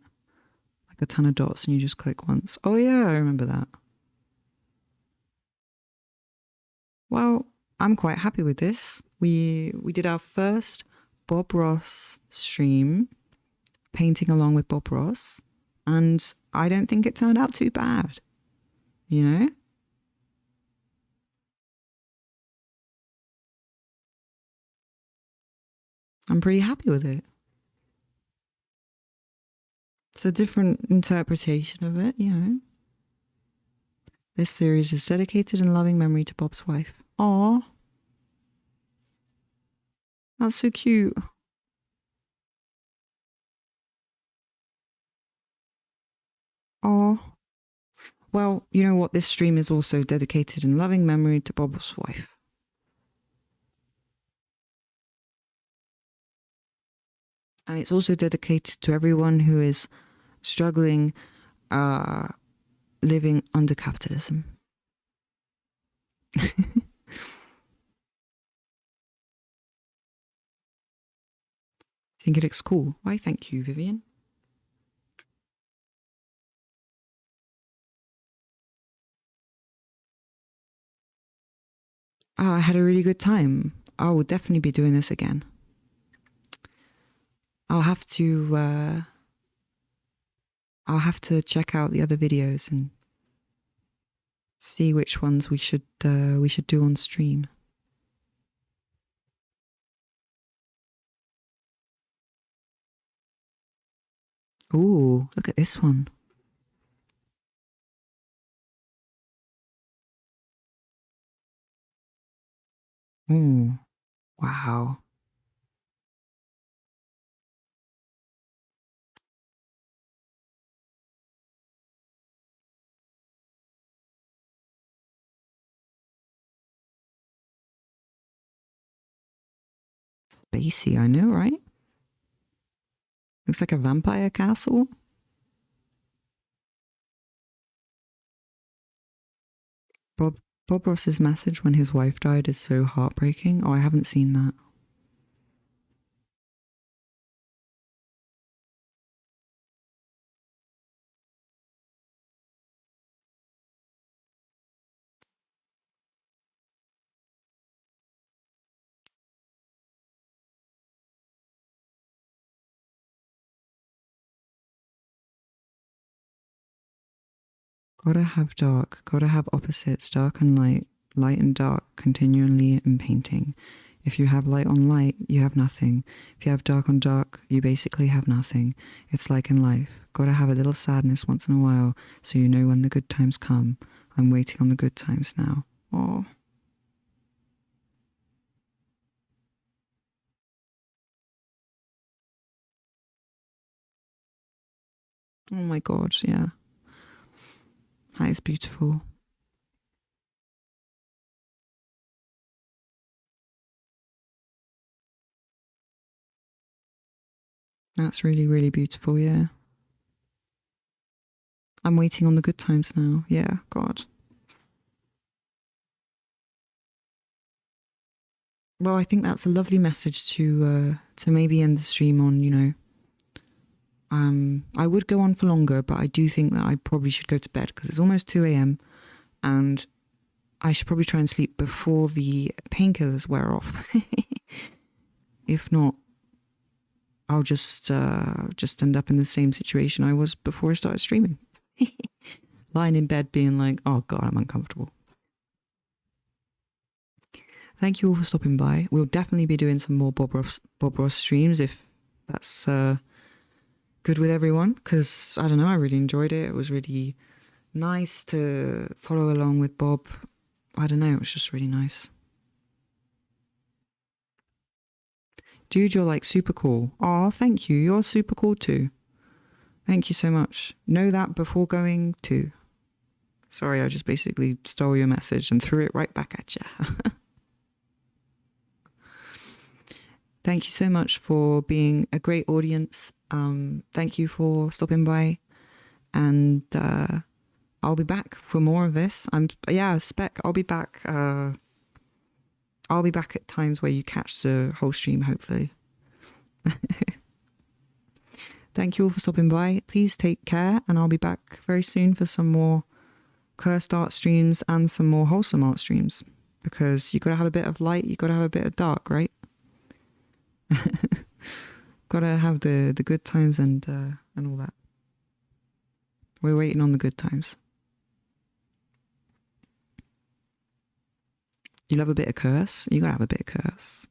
A: like a ton of dots and you just click once. Oh yeah, I remember that. Well, I'm quite happy with this. We did our first Bob Ross stream, painting along with Bob Ross, and I don't think it turned out too bad. You know? I'm pretty happy with it. It's a different interpretation of it, you know. This series is dedicated in loving memory to Bob's wife. Aw. That's so cute. Aw. Well, you know what? This stream is also dedicated in loving memory to Bob's wife. And it's also dedicated to everyone who is struggling, living under capitalism. Think it looks cool. Why, thank you, Vivian. Oh, I had a really good time. I will definitely be doing this again. I'll have to check out the other videos and see which ones we should do on stream. Ooh, look at this one. Ooh, wow. Spacey, I know, right? Looks like a vampire castle. Bob Ross's message when his wife died is so heartbreaking. Oh, I haven't seen that. Gotta have dark, gotta have opposites, dark and light, light and dark, continually in painting. If you have light on light, you have nothing. If you have dark on dark, you basically have nothing. It's like in life. Gotta have a little sadness once in a while, so you know when the good times come. I'm waiting on the good times now. Oh. Oh my god, yeah. That is beautiful. That's really, really beautiful, yeah. I'm waiting on the good times now. Yeah, God. Well, I think that's a lovely message to maybe end the stream on, you know. I would go on for longer, but I do think that I probably should go to bed because it's almost 2 a.m. and I should probably try and sleep before the painkillers wear off. If not, I'll just end up in the same situation I was before I started streaming. Lying in bed being like, oh God, I'm uncomfortable. Thank you all for stopping by. We'll definitely be doing some more Bob Ross streams if that's good with everyone, because I don't know, I really enjoyed it. It was really nice to follow along with Bob. I don't know, it was just really nice. Dude, you're like super cool. Oh, thank you. You're super cool too. Thank you so much. Know that before going too. Sorry, I just basically stole your message and threw it right back at you. Thank you so much for being a great audience. Thank you for stopping by, and I'll be back for more of this. I'll be back. I'll be back at times where you catch the whole stream, hopefully. Thank you all for stopping by. Please take care, and I'll be back very soon for some more cursed art streams and some more wholesome art streams, because you gotta have a bit of light, you gotta have a bit of dark, right? Gotta have the good times and all that. We're waiting on the good times. You love a bit of curse? You gotta have a bit of curse.